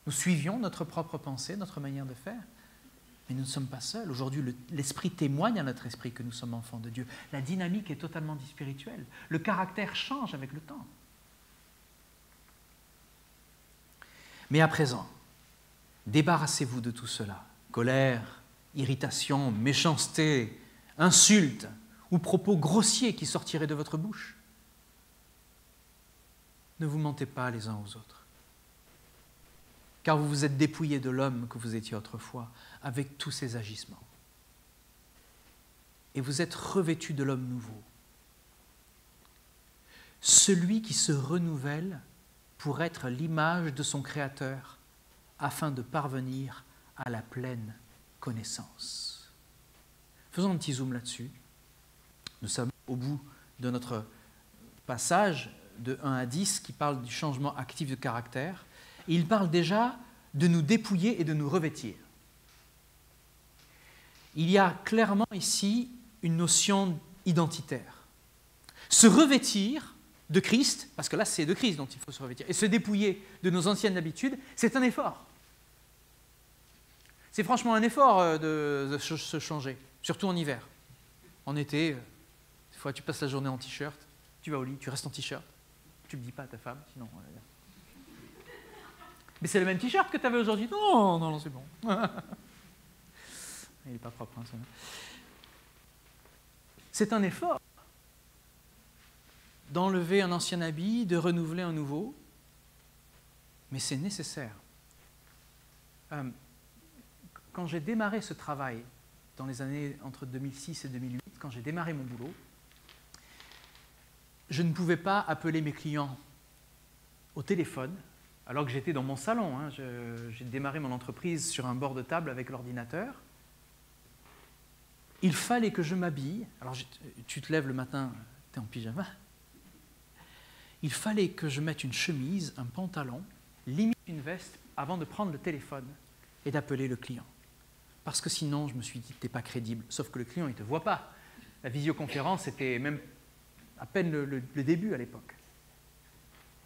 Nous suivions notre propre pensée, notre manière de faire. Mais nous ne sommes pas seuls. Aujourd'hui, l'Esprit témoigne à notre esprit que nous sommes enfants de Dieu. La dynamique est totalement spirituelle. Le caractère change avec le temps. Mais à présent, débarrassez-vous de tout cela. Colère, irritation, méchanceté, insultes ou propos grossiers qui sortiraient de votre bouche. Ne vous mentez pas les uns aux autres, car vous vous êtes dépouillés de l'homme que vous étiez autrefois avec tous ses agissements. Et vous êtes revêtus de l'homme nouveau, celui qui se renouvelle pour être l'image de son Créateur, afin de parvenir à la pleine connaissance. Faisons un petit zoom là-dessus. Nous sommes au bout de notre passage de 1 à 10 qui parle du changement actif de caractère. Et il parle déjà de nous dépouiller et de nous revêtir. Il y a clairement ici une notion identitaire. Se revêtir de Christ, parce que là c'est de Christ dont il faut se revêtir, et se dépouiller de nos anciennes habitudes, c'est un effort. C'est franchement un effort de se changer, surtout en hiver. En été, des fois tu passes la journée en t-shirt, tu vas au lit, tu restes en t-shirt. Tu ne le dis pas à ta femme, sinon... Mais c'est le même t-shirt que tu avais aujourd'hui. Non, non, non, c'est bon. Il n'est pas propre, hein, ça. C'est un effort d'enlever un ancien habit, de renouveler un nouveau, mais c'est nécessaire. Quand j'ai démarré ce travail, dans les années entre 2006 et 2008, quand j'ai démarré mon boulot, je ne pouvais pas appeler mes clients au téléphone, alors que j'étais dans mon salon. Hein. J'ai démarré mon entreprise sur un bord de table avec l'ordinateur. Il fallait que je m'habille. Alors, tu te lèves le matin, tu es en pyjama. Il fallait que je mette une chemise, un pantalon, limite une veste, avant de prendre le téléphone et d'appeler le client. Parce que sinon, je me suis dit, tu n'es pas crédible. Sauf que le client, il ne te voit pas. La visioconférence, c'était même à peine le début à l'époque.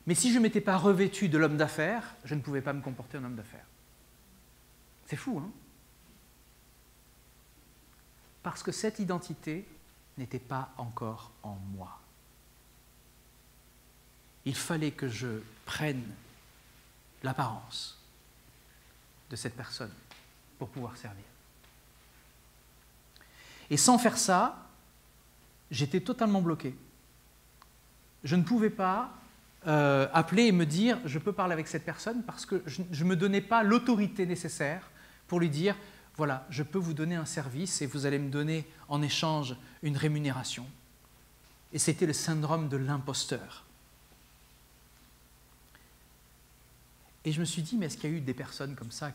Mais si je ne m'étais pas revêtu de l'homme d'affaires, je ne pouvais pas me comporter en homme d'affaires. C'est fou, hein? Parce que cette identité n'était pas encore en moi. Il fallait que je prenne l'apparence de cette personne pour pouvoir servir. Et sans faire ça, j'étais totalement bloqué. Je ne pouvais pas appeler et me dire « je peux parler avec cette personne » parce que je ne me donnais pas l'autorité nécessaire pour lui dire « voilà, je peux vous donner un service et vous allez me donner en échange une rémunération ». Et c'était le syndrome de l'imposteur. Et je me suis dit, mais est-ce qu'il y a eu des personnes comme ça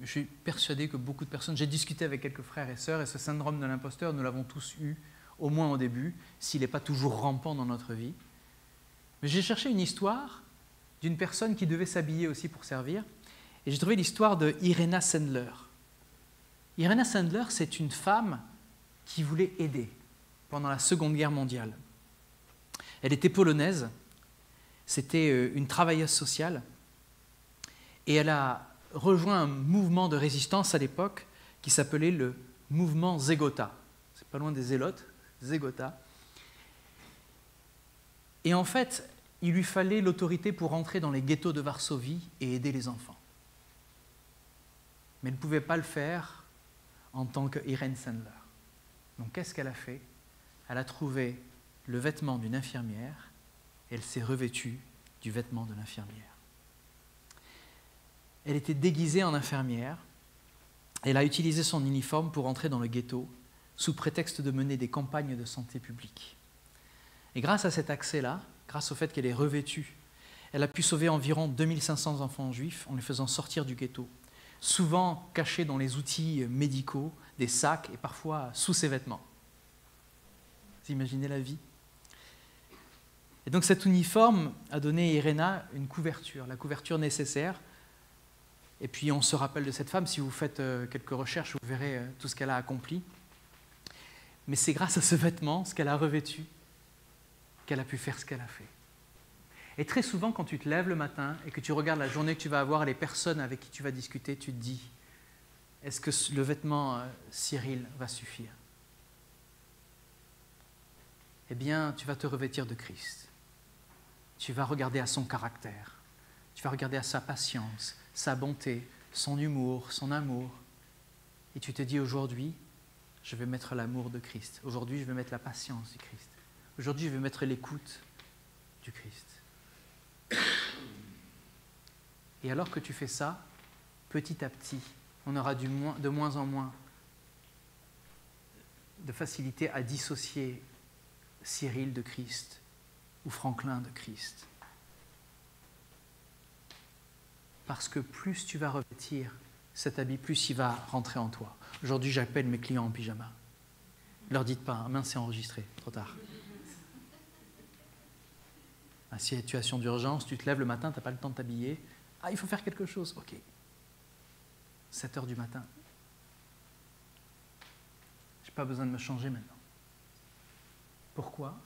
je suis persuadé que beaucoup de personnes... J'ai discuté avec quelques frères et sœurs et ce syndrome de l'imposteur, nous l'avons tous eu, au moins au début, s'il n'est pas toujours rampant dans notre vie. Mais j'ai cherché une histoire d'une personne qui devait s'habiller aussi pour servir. Et j'ai trouvé l'histoire de Irena Sendler. Irena Sendler, c'est une femme qui voulait aider pendant la Seconde Guerre mondiale. Elle était polonaise, c'était une travailleuse sociale. Et elle a rejoint un mouvement de résistance à l'époque qui s'appelait le mouvement Zegota. C'est pas loin des Zélotes, Zegota. Et en fait, il lui fallait l'autorité pour entrer dans les ghettos de Varsovie et aider les enfants. Mais elle ne pouvait pas le faire en tant qu'Irene Sendler. Donc qu'est-ce qu'elle a fait? Elle a trouvé le vêtement d'une infirmière et elle s'est revêtue du vêtement de l'infirmière. Elle était déguisée en infirmière. Elle a utilisé son uniforme pour entrer dans le ghetto sous prétexte de mener des campagnes de santé publique. Et grâce à cet accès-là, grâce au fait qu'elle est revêtue, elle a pu sauver environ 2500 enfants juifs en les faisant sortir du ghetto, souvent cachés dans les outils médicaux, des sacs et parfois sous ses vêtements. Vous imaginez la vie? Et donc cet uniforme a donné à Irena une couverture, la couverture nécessaire. Et puis on se rappelle de cette femme, si vous faites quelques recherches, vous verrez tout ce qu'elle a accompli. Mais c'est grâce à ce vêtement, ce qu'elle a revêtu, qu'elle a pu faire ce qu'elle a fait. Et très souvent, quand tu te lèves le matin et que tu regardes la journée que tu vas avoir et les personnes avec qui tu vas discuter, tu te dis, est-ce que le vêtement Cyril va suffire? Eh bien, tu vas te revêtir de Christ. Tu vas regarder à son caractère. Tu vas regarder à sa patience, sa bonté, son humour, son amour. Et tu te dis aujourd'hui, je vais mettre l'amour de Christ. Aujourd'hui, je vais mettre la patience du Christ. Aujourd'hui, je vais mettre l'écoute du Christ. Et alors que tu fais ça, petit à petit, on aura de moins en moins de facilité à dissocier Cyril de Christ ou Franklin de Christ. Parce que plus tu vas revêtir cet habit, plus il va rentrer en toi. Aujourd'hui, j'appelle mes clients en pyjama. Ne leur dites pas, mince, c'est enregistré, trop tard. Une situation d'urgence, tu te lèves le matin, tu n'as pas le temps de t'habiller. Ah, il faut faire quelque chose, ok. 7 heures du matin. Je n'ai pas besoin de me changer maintenant. Pourquoi?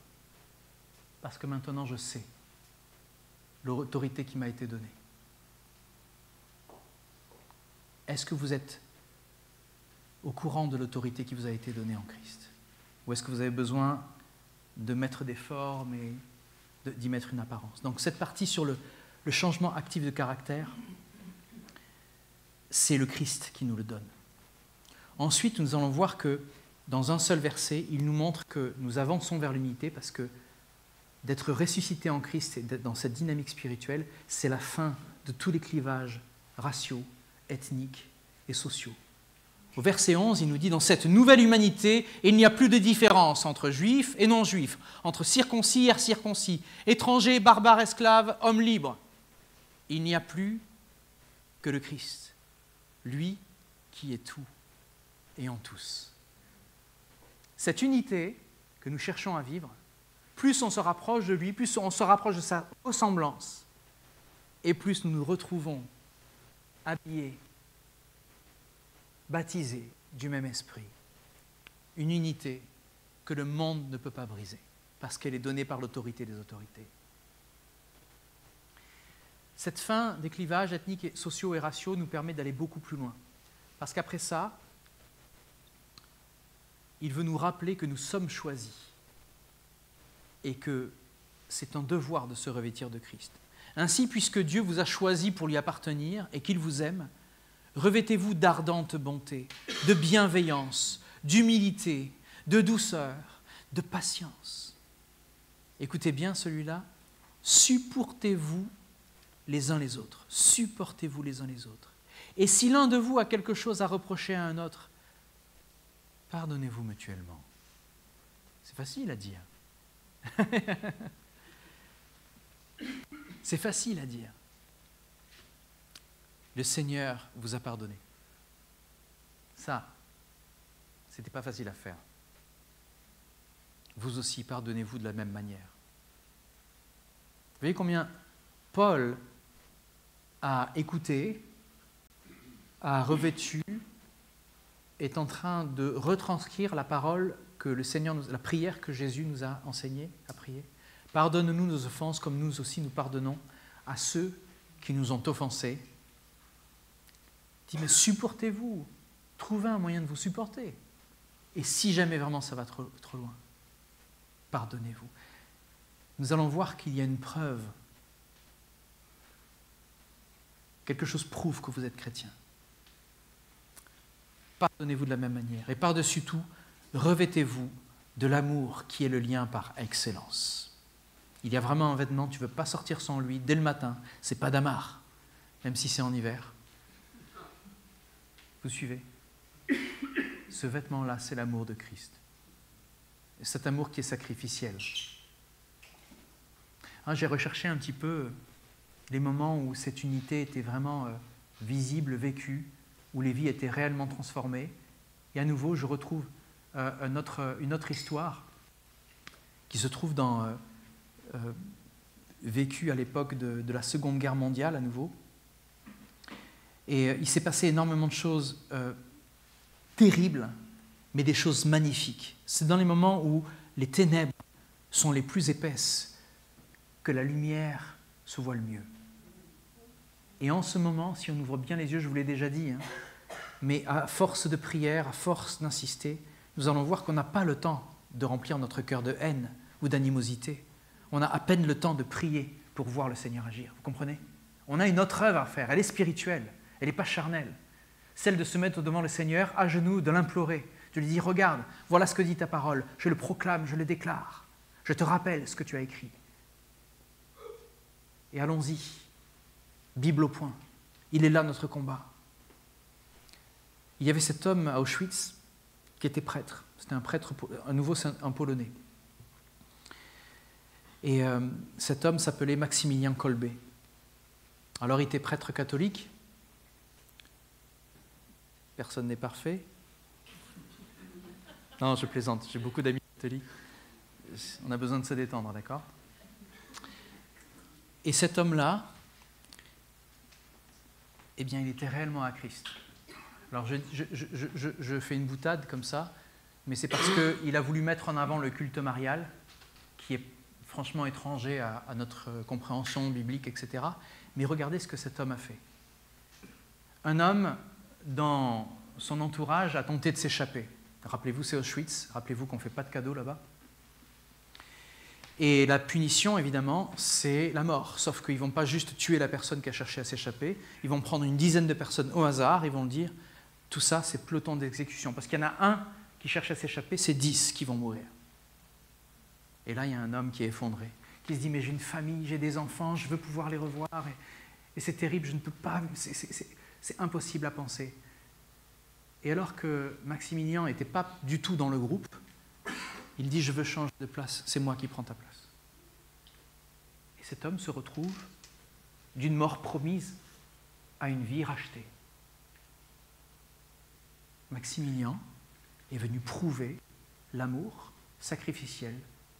Parce que maintenant je sais l'autorité qui m'a été donnée. Est-ce que vous êtes au courant de l'autorité qui vous a été donnée en Christ? Ou est-ce que vous avez besoin de mettre des formes et d'y mettre une apparence. Donc cette partie sur le changement actif de caractère, c'est le Christ qui nous le donne. Ensuite, nous allons voir que dans un seul verset, il nous montre que nous avançons vers l'unité parce que d'être ressuscité en Christ et d'être dans cette dynamique spirituelle, c'est la fin de tous les clivages raciaux, ethniques et sociaux. Au verset 11, il nous dit « Dans cette nouvelle humanité, il n'y a plus de différence entre juifs et non-juifs, entre circoncis et incirconcis, étrangers, barbares, esclaves, hommes libres. Il n'y a plus que le Christ, lui qui est tout et en tous. » Cette unité que nous cherchons à vivre, plus on se rapproche de lui, plus on se rapproche de sa ressemblance, et plus nous nous retrouvons habillés, baptisés du même esprit. Une unité que le monde ne peut pas briser, parce qu'elle est donnée par l'autorité des autorités. Cette fin des clivages ethniques, sociaux et raciaux nous permet d'aller beaucoup plus loin. Parce qu'après ça, il veut nous rappeler que nous sommes choisis et que c'est un devoir de se revêtir de Christ. Ainsi, puisque Dieu vous a choisi pour lui appartenir et qu'il vous aime, revêtez-vous d'ardente bonté, de bienveillance, d'humilité, de douceur, de patience. Écoutez bien celui-là, supportez-vous les uns les autres, supportez-vous les uns les autres. Et si l'un de vous a quelque chose à reprocher à un autre, pardonnez-vous mutuellement. C'est facile à dire. C'est facile à dire. Le Seigneur vous a pardonné. Ça, c'était pas facile à faire. Vous aussi, pardonnez-vous de la même manière. Vous voyez combien Paul a écouté, a revêtu, est en train de retranscrire la parole que le Seigneur, la prière que Jésus nous a enseignée à prier. Pardonne-nous nos offenses comme nous aussi nous pardonnons à ceux qui nous ont offensés. Il dit, mais supportez-vous, trouvez un moyen de vous supporter. Et si jamais vraiment ça va trop loin, pardonnez-vous. Nous allons voir qu'il y a une preuve. Quelque chose prouve que vous êtes chrétien. Pardonnez-vous de la même manière. Et par-dessus tout, revêtez-vous de l'amour qui est le lien par excellence. Il y a vraiment un vêtement, tu ne veux pas sortir sans lui dès le matin. Ce n'est pas d'amarre, même si c'est en hiver. Vous suivez? Ce vêtement-là, c'est l'amour de Christ. Et cet amour qui est sacrificiel. J'ai recherché un petit peu les moments où cette unité était vraiment visible, vécue, où les vies étaient réellement transformées. Et à nouveau, je retrouve une autre histoire qui se trouve vécue à l'époque de la Seconde Guerre mondiale, à nouveau. Et il s'est passé énormément de choses terribles, mais des choses magnifiques. C'est dans les moments où les ténèbres sont les plus épaisses que la lumière se voit le mieux. Et en ce moment, si on ouvre bien les yeux, je vous l'ai déjà dit, mais à force de prière, à force d'insister, nous allons voir qu'on n'a pas le temps de remplir notre cœur de haine ou d'animosité. On a à peine le temps de prier pour voir le Seigneur agir. Vous comprenez? On a une autre œuvre à faire. Elle est spirituelle. Elle n'est pas charnelle. Celle de se mettre devant le Seigneur, à genoux, de l'implorer. De lui dire, regarde, voilà ce que dit ta parole. Je le proclame, je le déclare. Je te rappelle ce que tu as écrit. Et allons-y. Bible au point. Il est là notre combat. Il y avait cet homme à Auschwitz qui était prêtre. C'était un prêtre, à nouveau un Polonais. Et cet homme s'appelait Maximilien Kolbe. Alors il était prêtre catholique. Personne n'est parfait. Non, je plaisante. J'ai beaucoup d'amis catholiques. On a besoin de se détendre, d'accord? Et cet homme-là, eh bien, il était réellement à Christ. Alors, je fais une boutade comme ça, mais c'est parce qu'il a voulu mettre en avant le culte marial, qui est franchement étranger à notre compréhension biblique, etc. Mais regardez ce que cet homme a fait. Un homme, dans son entourage, a tenté de s'échapper. Rappelez-vous, c'est Auschwitz. Rappelez-vous qu'on ne fait pas de cadeaux là-bas. Et la punition, évidemment, c'est la mort. Sauf qu'ils ne vont pas juste tuer la personne qui a cherché à s'échapper, ils vont prendre une dizaine de personnes au hasard, ils vont dire, tout ça, c'est peloton d'exécution. Parce qu'il y en a un qui cherche à s'échapper, c'est 10 qui vont mourir. Et là, il y a un homme qui est effondré, qui se dit, mais j'ai une famille, j'ai des enfants, je veux pouvoir les revoir, et c'est terrible, je ne peux pas, c'est impossible à penser. Et alors que Maximilien n'était pas du tout dans le groupe, il dit, je veux changer de place, c'est moi qui prends ta place. Et cet homme se retrouve d'une mort promise à une vie rachetée. Maximilien est venu prouver l'amour sacrificiel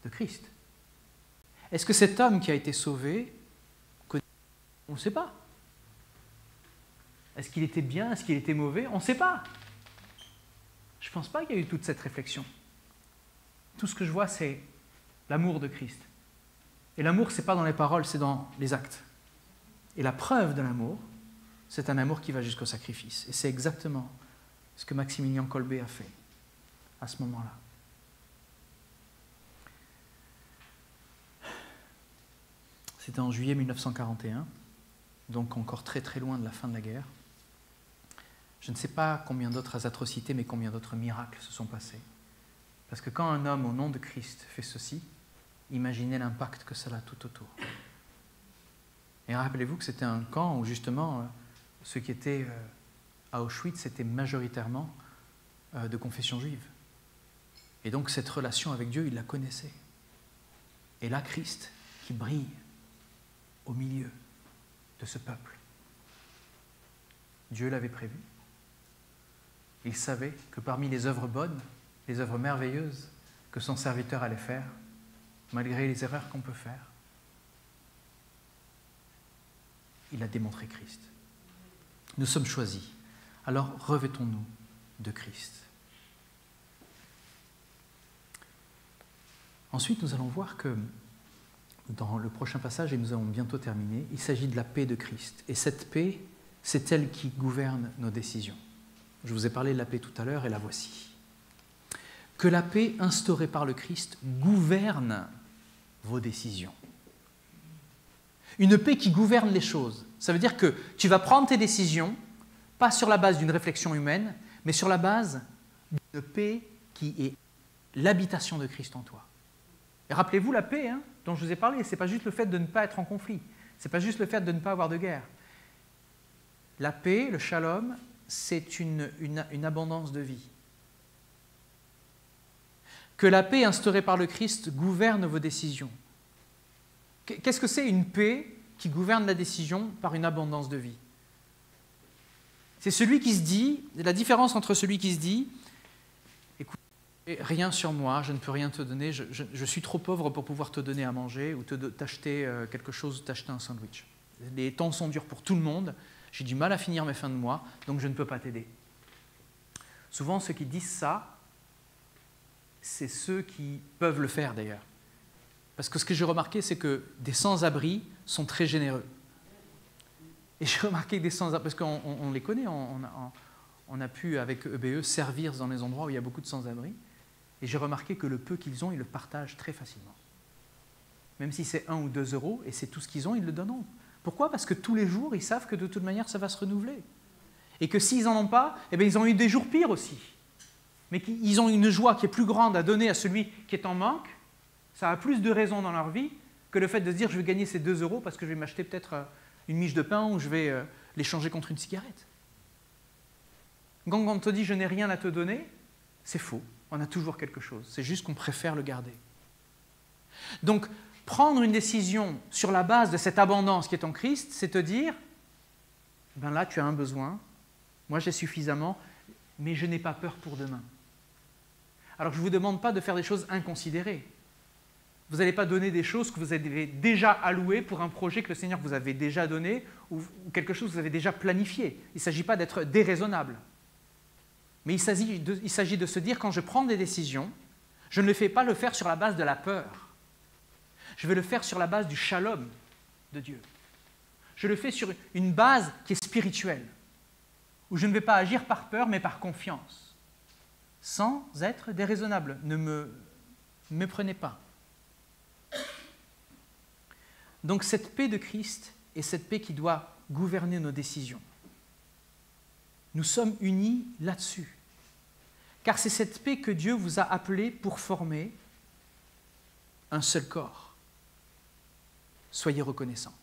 de Christ. Est-ce que cet homme qui a été sauvé, on ne sait pas. Est-ce qu'il était bien, est-ce qu'il était mauvais? On ne sait pas. Je ne pense pas qu'il y ait eu toute cette réflexion. Tout ce que je vois, c'est l'amour de Christ. Et l'amour, ce n'est pas dans les paroles, c'est dans les actes. Et la preuve de l'amour, c'est un amour qui va jusqu'au sacrifice. Et c'est exactement ce que Maximilien Kolbe a fait à ce moment-là. C'était en juillet 1941, donc encore très très loin de la fin de la guerre. Je ne sais pas combien d'autres atrocités, mais combien d'autres miracles se sont passés. Parce que quand un homme au nom de Christ fait ceci, imaginez l'impact que cela a tout autour. Et rappelez-vous que c'était un camp où justement ceux qui étaient à Auschwitz étaient majoritairement de confession juive. Et donc cette relation avec Dieu, il la connaissait. Et là, Christ qui brille au milieu de ce peuple. Dieu l'avait prévu. Il savait que parmi les œuvres bonnes, les œuvres merveilleuses que son serviteur allait faire, malgré les erreurs qu'on peut faire, il a démontré Christ. Nous sommes choisis. Alors revêtons-nous de Christ. Ensuite, nous allons voir que dans le prochain passage, et nous allons bientôt terminer, il s'agit de la paix de Christ. Et cette paix, c'est elle qui gouverne nos décisions. Je vous ai parlé de la paix tout à l'heure et la voici. Que la paix instaurée par le Christ gouverne vos décisions. Une paix qui gouverne les choses. Ça veut dire que tu vas prendre tes décisions, pas sur la base d'une réflexion humaine, mais sur la base d'une paix qui est l'habitation de Christ en toi. Et rappelez-vous la paix dont je vous ai parlé, ce n'est pas juste le fait de ne pas être en conflit, ce n'est pas juste le fait de ne pas avoir de guerre. La paix, le shalom, c'est une abondance de vie. Que la paix instaurée par le Christ gouverne vos décisions. Qu'est-ce que c'est une paix qui gouverne la décision par une abondance de vie? C'est celui qui se dit, la différence entre celui qui se dit, écoute, rien sur moi, je ne peux rien te donner, je suis trop pauvre pour pouvoir te donner à manger ou t'acheter quelque chose, t'acheter un sandwich. Les temps sont durs pour tout le monde, j'ai du mal à finir mes fins de mois, donc je ne peux pas t'aider. Souvent, ceux qui disent ça, c'est ceux qui peuvent le faire d'ailleurs. Parce que ce que j'ai remarqué, c'est que des sans-abri sont très généreux. Et j'ai remarqué que des sans-abri, parce qu'on les connaît, on a pu, avec EBE, servir dans les endroits où il y a beaucoup de sans-abri. Et j'ai remarqué que le peu qu'ils ont, ils le partagent très facilement. Même si c'est 1 ou 2 euros, et c'est tout ce qu'ils ont, ils le donneront. Pourquoi? Parce que tous les jours, ils savent que de toute manière, ça va se renouveler. Et que s'ils n'en ont pas, eh bien, ils ont eu des jours pires aussi. Mais qu'ils ont une joie qui est plus grande à donner à celui qui est en manque. Ça a plus de raisons dans leur vie que le fait de se dire je vais gagner ces 2 euros parce que je vais m'acheter peut-être une miche de pain ou je vais l'échanger contre une cigarette. Quand on te dit je n'ai rien à te donner, c'est faux. On a toujours quelque chose. C'est juste qu'on préfère le garder. Donc, prendre une décision sur la base de cette abondance qui est en Christ, c'est te dire ben là tu as un besoin, moi j'ai suffisamment, mais je n'ai pas peur pour demain. Alors je ne vous demande pas de faire des choses inconsidérées. Vous n'allez pas donner des choses que vous avez déjà allouées pour un projet que le Seigneur vous avait déjà donné ou quelque chose que vous avez déjà planifié. Il ne s'agit pas d'être déraisonnable. Mais il s'agit de se dire, quand je prends des décisions, je ne vais pas le faire sur la base de la peur. Je vais le faire sur la base du shalom de Dieu. Je le fais sur une base qui est spirituelle, où je ne vais pas agir par peur, mais par confiance, sans être déraisonnable. Ne me méprenez pas. Donc cette paix de Christ est cette paix qui doit gouverner nos décisions. Nous sommes unis là-dessus. Car c'est cette paix que Dieu vous a appelé pour former un seul corps. Soyez reconnaissants.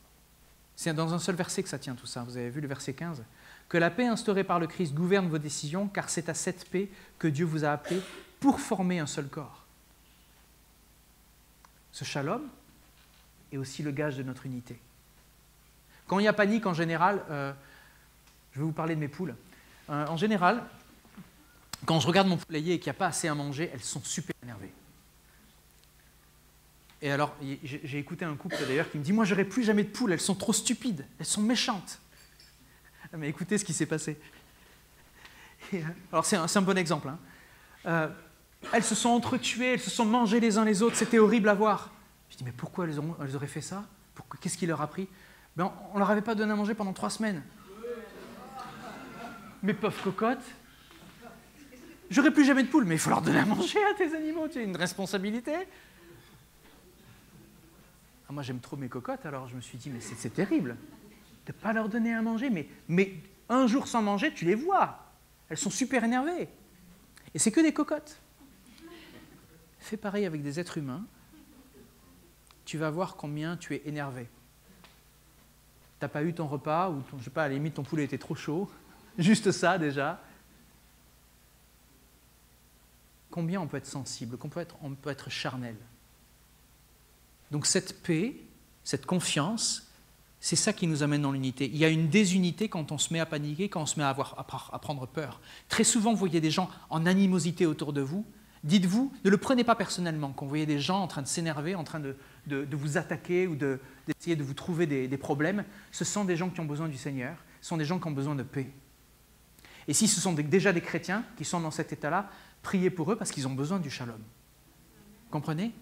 C'est dans un seul verset que ça tient tout ça. Vous avez vu le verset 15 ? Que la paix instaurée par le Christ gouverne vos décisions, car c'est à cette paix que Dieu vous a appelé pour former un seul corps. Ce shalom est aussi le gage de notre unité. Quand il y a panique, en général, je vais vous parler de mes poules. En général, quand je regarde mon poulailler et qu'il n'y a pas assez à manger, elles sont super énervées. Et alors, j'ai écouté un couple d'ailleurs qui me dit « Moi, j'aurai plus jamais de poules, elles sont trop stupides, elles sont méchantes. » Mais écoutez ce qui s'est passé. Alors, c'est un bon exemple. Elles se sont entretuées, elles se sont mangées les uns les autres, c'était horrible à voir. Je dis « Mais pourquoi elles auraient fait ça ? Qu'est-ce qui leur a pris ?» Ben, on ne leur avait pas donné à manger pendant 3 semaines. Mes pauvres cocottes. J'aurai plus jamais de poules, mais il faut leur donner à manger à tes animaux, tu as une responsabilité. Ah, moi, j'aime trop mes cocottes, alors je me suis dit, mais c'est terrible de ne pas leur donner à manger. Mais un jour sans manger, tu les vois. Elles sont super énervées. Et c'est que des cocottes. Fais pareil avec des êtres humains. Tu vas voir combien tu es énervé. Tu n'as pas eu ton repas, ou je sais pas, à la limite, ton poulet était trop chaud. Juste ça, déjà. Combien on peut être sensible, on peut être charnel. Donc cette paix, cette confiance, c'est ça qui nous amène dans l'unité. Il y a une désunité quand on se met à paniquer, quand on se met à prendre peur. Très souvent, vous voyez des gens en animosité autour de vous. Dites-vous, ne le prenez pas personnellement. Quand vous voyez des gens en train de s'énerver, en train de vous attaquer ou d'essayer de vous trouver des problèmes, ce sont des gens qui ont besoin du Seigneur, ce sont des gens qui ont besoin de paix. Et si ce sont déjà des chrétiens qui sont dans cet état-là, priez pour eux parce qu'ils ont besoin du shalom. Comprenez ?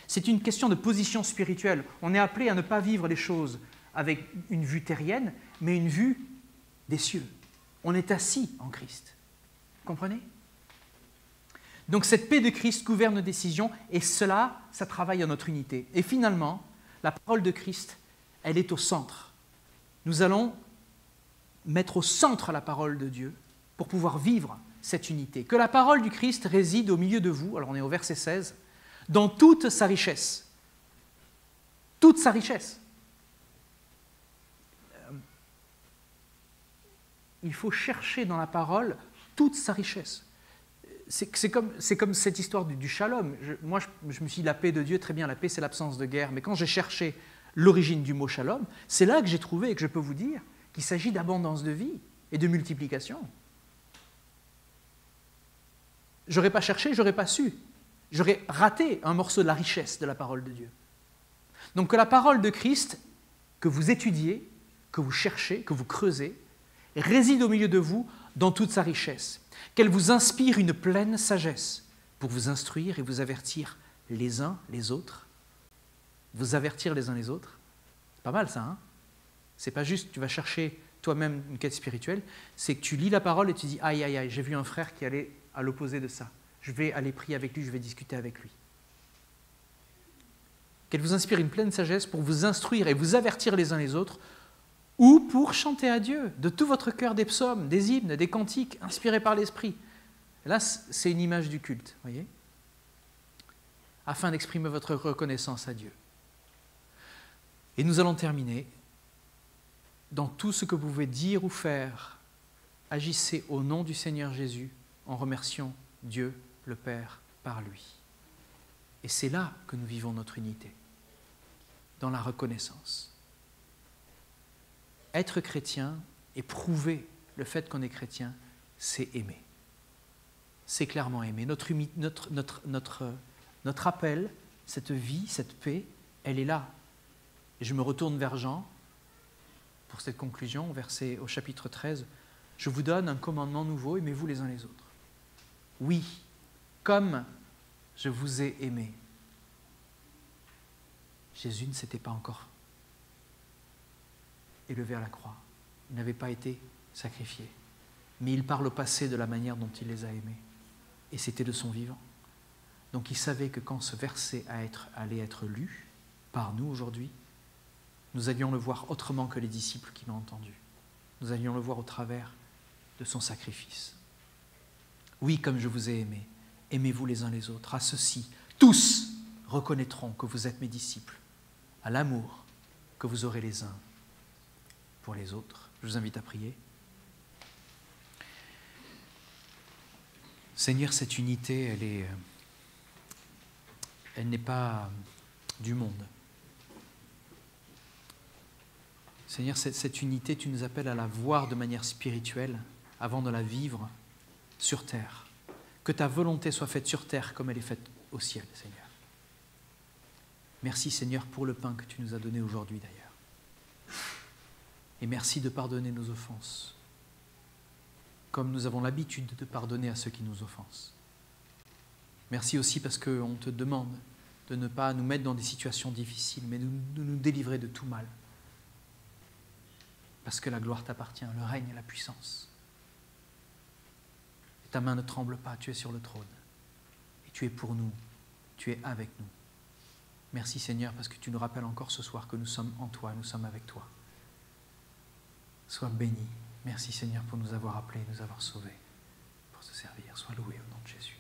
C'est une question de position spirituelle. On est appelé à ne pas vivre les choses avec une vue terrienne, mais une vue des cieux. On est assis en Christ. Comprenez ? Donc cette paix de Christ gouverne nos décisions et cela, ça travaille à notre unité. Et finalement, la parole de Christ, elle est au centre. Nous allons mettre au centre la parole de Dieu pour pouvoir vivre cette unité. Que la parole du Christ réside au milieu de vous, alors on est au verset 16, dans toute sa richesse. Toute sa richesse. Il faut chercher dans la parole toute sa richesse. C'est comme cette histoire du shalom. Moi, je me suis dit, la paix de Dieu, très bien, la paix c'est l'absence de guerre, mais quand j'ai cherché l'origine du mot shalom, c'est là que j'ai trouvé et que je peux vous dire qu'il s'agit d'abondance de vie et de multiplication. J'aurais pas cherché, j'aurais pas su. J'aurais raté un morceau de la richesse de la parole de Dieu. Donc que la parole de Christ, que vous étudiez, que vous cherchez, que vous creusez, réside au milieu de vous dans toute sa richesse. Qu'elle vous inspire une pleine sagesse pour vous instruire et vous avertir les uns les autres. Vous avertir les uns les autres. C'est pas mal ça, hein ? C'est pas juste tu vas chercher toi-même une quête spirituelle, c'est que tu lis la parole et tu dis « Aïe, aïe, aïe, j'ai vu un frère qui allait à l'opposé de ça. Je vais aller prier avec lui, je vais discuter avec lui. » Qu'elle vous inspire une pleine sagesse pour vous instruire et vous avertir les uns les autres, ou pour chanter à Dieu de tout votre cœur des psaumes, des hymnes, des cantiques inspirés par l'Esprit. Là, c'est une image du culte, voyez, afin d'exprimer votre reconnaissance à Dieu. Et nous allons terminer. Dans tout ce que vous pouvez dire ou faire, agissez au nom du Seigneur Jésus en remerciant Dieu le Père par lui. Et c'est là que nous vivons notre unité, dans la reconnaissance. Être chrétien et prouver le fait qu'on est chrétien, c'est aimer. C'est clairement aimer. Notre appel, cette vie, cette paix, elle est là. Et je me retourne vers Jean pour cette conclusion, au chapitre 13. Je vous donne un commandement nouveau, aimez-vous les uns les autres. Oui, comme je vous ai aimé. Jésus ne s'était pas encore élevé à la croix. Il n'avait pas été sacrifié. Mais il parle au passé de la manière dont il les a aimés. Et c'était de son vivant. Donc il savait que quand ce verset allait être lu par nous aujourd'hui, nous allions le voir autrement que les disciples qui l'ont entendu. Nous allions le voir au travers de son sacrifice. Oui, comme je vous ai aimé, aimez-vous les uns les autres. À ceux-ci, tous reconnaîtront que vous êtes mes disciples, à l'amour que vous aurez les uns pour les autres. Je vous invite à prier. Seigneur, cette unité, elle n'est pas du monde. Seigneur, cette unité, tu nous appelles à la voir de manière spirituelle avant de la vivre sur terre. Que ta volonté soit faite sur terre comme elle est faite au ciel, Seigneur. Merci, Seigneur, pour le pain que tu nous as donné aujourd'hui, d'ailleurs. Et merci de pardonner nos offenses, comme nous avons l'habitude de pardonner à ceux qui nous offensent. Merci aussi parce qu'on te demande de ne pas nous mettre dans des situations difficiles, mais de nous délivrer de tout mal. Parce que la gloire t'appartient, le règne et la puissance. Et ta main ne tremble pas, tu es sur le trône. Et tu es pour nous, tu es avec nous. Merci Seigneur parce que tu nous rappelles encore ce soir que nous sommes en toi, nous sommes avec toi. Sois béni. Merci Seigneur pour nous avoir appelés, nous avoir sauvés, pour te servir. Sois loué au nom de Jésus.